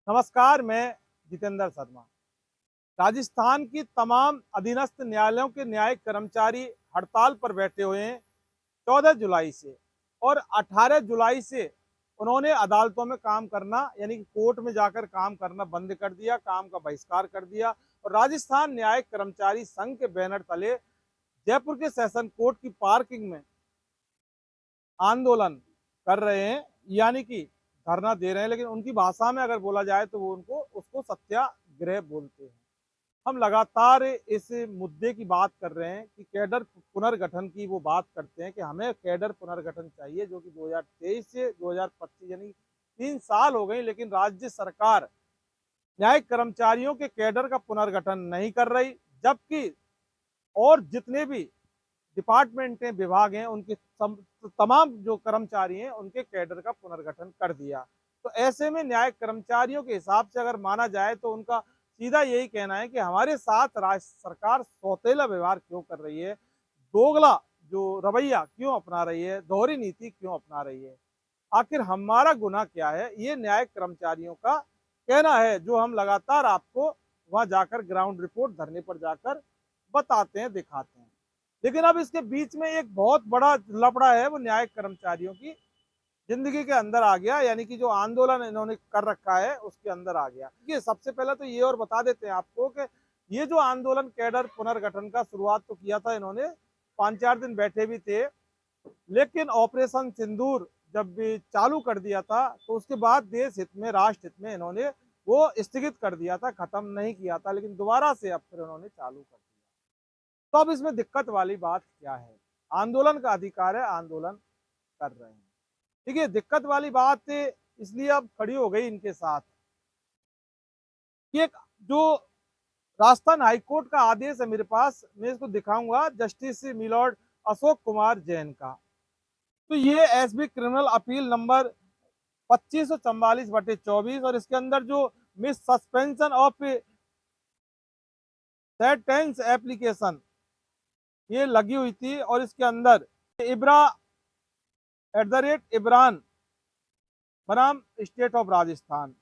नमस्कार, मैं जितेंद्र शर्मा। राजस्थान की तमाम अधीनस्थ न्यायालयों के न्यायिक कर्मचारी हड़ताल पर बैठे हुए हैं 14 जुलाई से, और 18 जुलाई से उन्होंने अदालतों में काम करना यानी कि कोर्ट में जाकर काम करना बंद कर दिया, काम का बहिष्कार कर दिया। और राजस्थान न्यायिक कर्मचारी संघ के बैनर तले जयपुर के सेशन कोर्ट की पार्किंग में आंदोलन कर रहे हैं, यानी कि धरना दे रहे हैं। लेकिन उनकी भाषा में अगर बोला जाए तो वो उनको उसको सत्याग्रह बोलते हैं। हम लगातार इस मुद्दे की बात कर रहे हैं कि कैडर पुनर्गठन की वो बात करते हैं कि हमें कैडर पुनर्गठन चाहिए, जो कि 2023 से 2025 यानी 3 साल हो गए, लेकिन राज्य सरकार न्यायिक कर्मचारियों के कैडर का पुनर्गठन नहीं कर रही। जबकि और जितने भी डिपार्टमेंट हैं, विभाग हैं, उनके तमाम जो कर्मचारी हैं उनके कैडर का पुनर्गठन कर दिया। तो ऐसे में न्यायिक कर्मचारियों के हिसाब से अगर माना जाए तो उनका सीधा यही कहना है कि हमारे साथ राज्य सरकार सौतेला व्यवहार क्यों कर रही है, दोगला जो रवैया क्यों अपना रही है, दोहरी नीति क्यों अपना रही है। आखिर हमारा गुनाह क्या है, ये न्यायिक कर्मचारियों का कहना है, जो हम लगातार आपको वहां जाकर ग्राउंड रिपोर्ट धरने पर जाकर बताते हैं, दिखाते हैं। लेकिन अब इसके बीच में एक बहुत बड़ा लफड़ा है, वो न्यायिक कर्मचारियों की जिंदगी के अंदर आ गया, यानी कि जो आंदोलन इन्होंने कर रखा है उसके अंदर आ गया। ये सबसे पहले तो ये और बता देते हैं आपको कि ये जो आंदोलन कैडर पुनर्गठन का शुरुआत तो किया था इन्होंने, 5-4 दिन बैठे भी थे, लेकिन ऑपरेशन सिंदूर जब भी चालू कर दिया था तो उसके बाद देश हित में, राष्ट्र हित में इन्होंने वो स्थगित कर दिया था, खत्म नहीं किया था, लेकिन दोबारा से अब फिर उन्होंने चालू कर दिया। तो अब इसमें दिक्कत वाली बात क्या है? आंदोलन का अधिकार है, आंदोलन कर रहे हैं। देखिए, दिक्कत वाली बात इसलिए अब खड़ी हो गई इनके साथ कि एक जो राजस्थान हाईकोर्ट का आदेश है मेरे पास, मैं इसको दिखाऊंगा, जस्टिस मिलॉर्ड अशोक कुमार जैन का। तो ये एसबी क्रिमिनल अपील नंबर 2544/24, और इसके अंदर जो miss suspension of sentence application ये लगी हुई थी, और इसके अंदर इब्रान बनाम स्टेट ऑफ राजस्थान।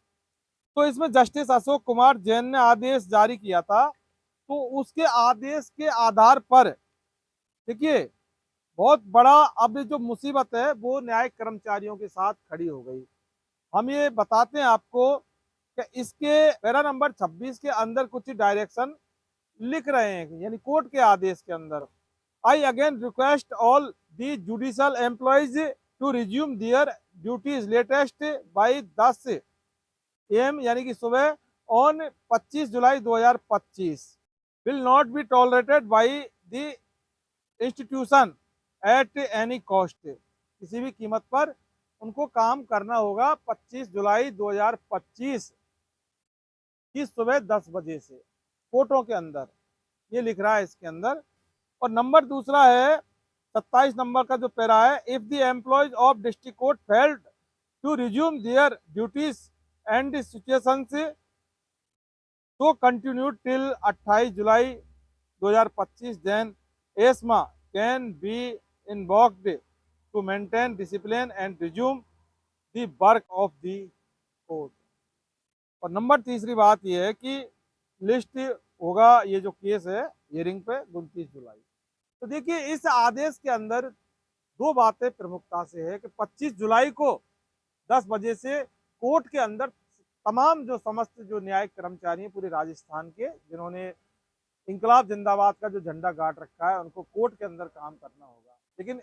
तो इसमें जस्टिस अशोक कुमार जैन ने आदेश जारी किया था। तो उसके आदेश के आधार पर देखिए, बहुत बड़ा अब जो मुसीबत है वो न्यायिक कर्मचारियों के साथ खड़ी हो गई। हम ये बताते हैं आपको कि इसके पैरा नंबर 26 के अंदर कुछ डायरेक्शन लिख रहे हैं, यानी कोर्ट के आदेश के अंदर, I again request all the judicial employees to resume their duties latest by 10 AM, यानी कि सुबह on 25 July 2025, will not be tolerated by the institution at any cost. किसी भी कीमत पर उनको काम करना होगा 25 जुलाई 2025 की सुबह 10 बजे से कोर्टों के अंदर, ये लिख रहा है इसके अंदर। और नंबर दूसरा है 27 नंबर का जो पैरा है, if the employees of district court failed to resume their duties and situations to continue till 28 July 2025, then ESMA can be invoked to maintain discipline and resume the work of the court. और number तीसरी बात यह है कि list होगा, ये जो case है हियरिंग पे 29 जुलाई। तो देखिए, इस आदेश के अंदर दो बातें प्रमुखता से है कि 25 जुलाई को 10 बजे से कोर्ट के अंदर तमाम जो समस्त जो न्यायिक कर्मचारी हैं पूरे राजस्थान के, जिन्होंने इंकलाब जिंदाबाद का जो झंडा गाड़ रखा है, उनको कोर्ट के अंदर काम करना होगा। लेकिन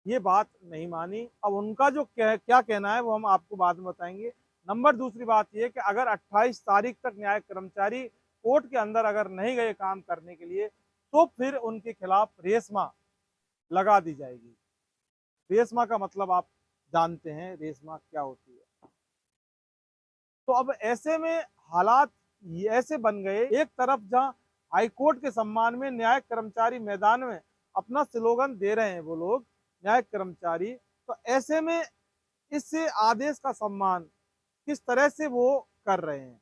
ये बात नहीं मानी। अब उनका जो क्या कहना है वो हम आपको बाद में बताएंगे। नंबर दूसरी बात ये कि अगर 28 तारीख तक न्यायिक कर्मचारी कोर्ट के अंदर अगर नहीं गए काम करने के लिए, तो फिर उनके खिलाफ रेशमा लगा दी जाएगी। रेशमा का मतलब आप जानते हैं, रेशमा क्या होती है। तो अब ऐसे में हालात ये ऐसे बन गए, एक तरफ जहां हाईकोर्ट के सम्मान में न्यायिक कर्मचारी मैदान में अपना स्लोगन दे रहे हैं वो लोग न्यायिक कर्मचारी, तो ऐसे में इस आदेश का सम्मान किस तरह से वो कर रहे हैं।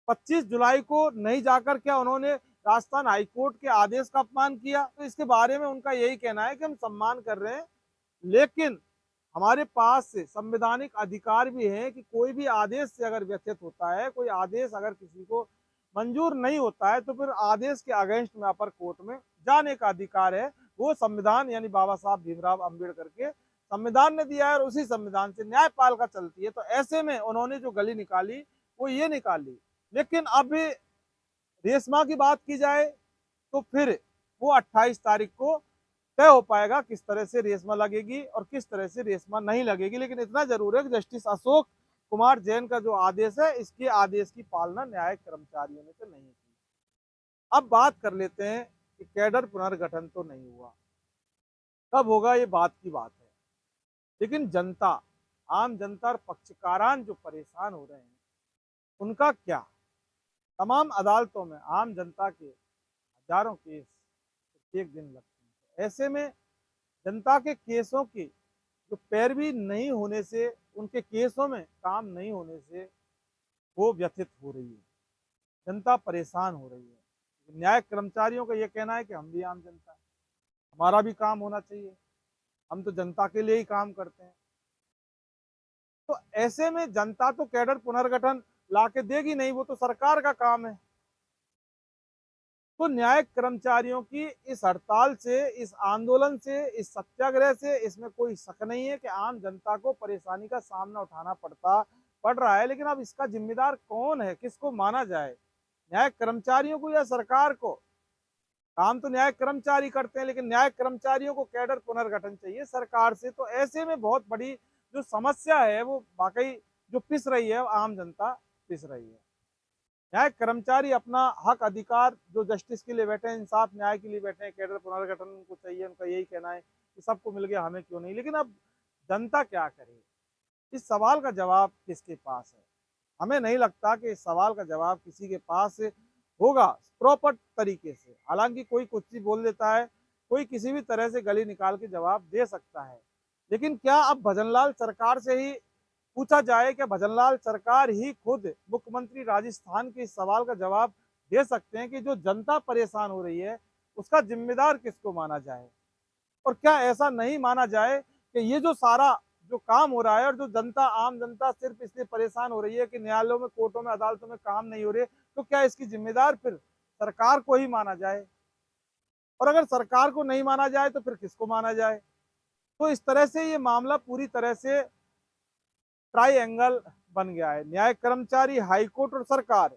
25 जुलाई को नहीं जाकर क्या उन्होंने राजस्थान हाईकोर्ट के आदेश का अपमान किया? तो इसके बारे में उनका यही कहना है कि हम सम्मान कर रहे हैं, लेकिन हमारे पास संवैधानिक अधिकार भी है कि कोई भी आदेश से अगर व्यथित होता है, कोई आदेश अगर किसी को मंजूर नहीं होता है, तो फिर आदेश के अगेंस्ट में अपर कोर्ट में जाने का अधिकार है। वो संविधान यानी बाबा साहब भीमराव अम्बेडकर के संविधान ने दिया है और उसी संविधान से न्यायपालिका चलती है। तो ऐसे में उन्होंने जो गली निकाली वो ये निकाली। लेकिन अब रेशमा की बात की जाए तो फिर वो 28 तारीख को तय हो पाएगा किस तरह से रेशमा लगेगी और किस तरह से रेशमा नहीं लगेगी। लेकिन इतना जरूर है कि जस्टिस अशोक कुमार जैन का जो आदेश है, इसके आदेश की पालना न्यायिक कर्मचारियों ने तो नहीं की। अब बात कर लेते हैं कि कैडर पुनर्गठन तो नहीं हुआ, कब होगा ये बात की बात है। लेकिन जनता, आम जनता और पक्षकारान जो परेशान हो रहे हैं उनका क्या। तमाम अदालतों में आम जनता के हजारों केस प्रत्येक दिन लगते हैं। ऐसे में जनता के केसों की जो पैरवी नहीं होने से, उनके केसों में काम नहीं होने से वो व्यथित हो रही है, जनता परेशान हो रही है। न्यायिक कर्मचारियों का ये कहना है कि हम भी आम जनता है, हमारा भी काम होना चाहिए, हम तो जनता के लिए ही काम करते हैं। तो ऐसे में जनता तो कैडर पुनर्गठन ला के देगी नहीं, वो तो सरकार का काम है। तो न्यायिक कर्मचारियों की इस हड़ताल से, इस आंदोलन से, इस सत्याग्रह से, इसमें कोई शक नहीं है कि आम जनता को परेशानी का सामना उठाना पड़ रहा है। लेकिन अब इसका जिम्मेदार कौन है, किसको माना जाए, न्यायिक कर्मचारियों को या सरकार को। काम तो न्यायिक कर्मचारी करते हैं, लेकिन न्यायिक कर्मचारियों को कैडर पुनर्गठन चाहिए सरकार से। तो ऐसे में बहुत बड़ी जो समस्या है वो वाकई जो पिस रही है, आम जनता पिस रही है। न्यायिक कर्मचारी अपना हक अधिकार, जो जस्टिस के लिए बैठे हैं, इंसाफ न्याय के लिए बैठे हैं, कैडर पुनर्गठन उनको चाहिए, उनका यही कहना है कि सबको मिल गया, हमें क्यों नहीं। लेकिन अब जनता क्या करे, इस सवाल का जवाब किसके पास है। हमें नहीं लगता कि इस सवाल का जवाब किसी के पास होगा प्रॉपर तरीके से। हालांकि कोई कुछ भी बोल देता है, कोई किसी भी तरह से गली निकाल के जवाब दे सकता है। लेकिन क्या अब भजनलाल सरकार से ही पूछा जाए, कि भजनलाल सरकार ही खुद मुख्यमंत्री राजस्थान के इस सवाल का जवाब दे सकते हैं कि जो जनता परेशान हो रही है उसका जिम्मेदार किसको माना जाए। और क्या ऐसा नहीं माना जाए कि ये जो सारा जो काम हो रहा है और जो जनता, आम जनता सिर्फ इसलिए परेशान हो रही है कि न्यायालयों में, कोर्टों में, अदालतों में काम नहीं हो रहे, तो क्या इसकी जिम्मेदार फिर सरकार को ही माना जाए। और अगर सरकार को नहीं माना जाए तो फिर किसको माना जाए। तो इस तरह से ये मामला पूरी तरह से ट्राइएंगल बन गया है, न्यायिक कर्मचारी, हाईकोर्ट और सरकार।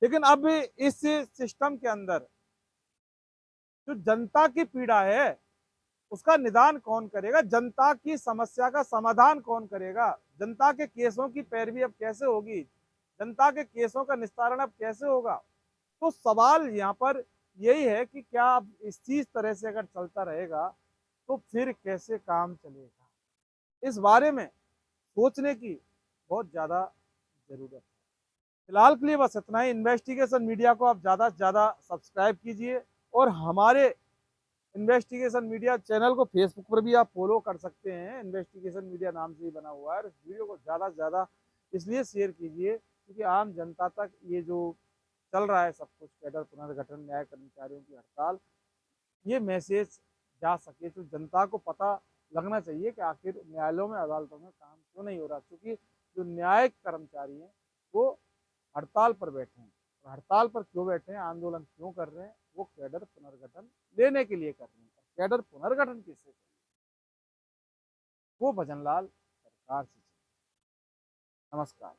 लेकिन अब इस सिस्टम के अंदर जो जनता की पीड़ा है उसका निदान कौन करेगा, जनता की समस्या का समाधान कौन करेगा, जनता के केसों की पैरवी अब कैसे होगी, जनता के केसों का निस्तारण अब कैसे होगा। तो सवाल यहाँ पर यही है कि क्या अब इस चीज तरह से अगर चलता रहेगा तो फिर कैसे काम चलेगा। इस बारे में सोचने की बहुत ज्यादा जरूरत है। फिलहाल के लिए बस इतना ही। इन्वेस्टिगेशन मीडिया को आप ज्यादा से ज्यादा सब्सक्राइब कीजिए और हमारे इन्वेस्टिगेशन मीडिया चैनल को फेसबुक पर भी आप फॉलो कर सकते हैं, इन्वेस्टिगेशन मीडिया नाम से ही बना हुआ है। इस वीडियो को ज़्यादा से ज़्यादा इसलिए शेयर कीजिए क्योंकि आम जनता तक ये जो चल रहा है सब कुछ, कैडर पुनर्गठन, न्याय कर्मचारियों की हड़ताल, ये मैसेज जा सके, तो जनता को पता लगना चाहिए कि आखिर न्यायालयों में, अदालतों में काम क्यों नहीं हो रहा। क्योंकि जो न्यायिक कर्मचारी हैं वो हड़ताल पर बैठे हैं, और हड़ताल पर क्यों बैठे हैं, आंदोलन क्यों कर रहे हैं, वो कैडर पुनर्गठन लेने के लिए कर रहे हैं। कैडर पुनर्गठन किससे चाहिए, वो भजनलाल सरकार से चाहिए। नमस्कार।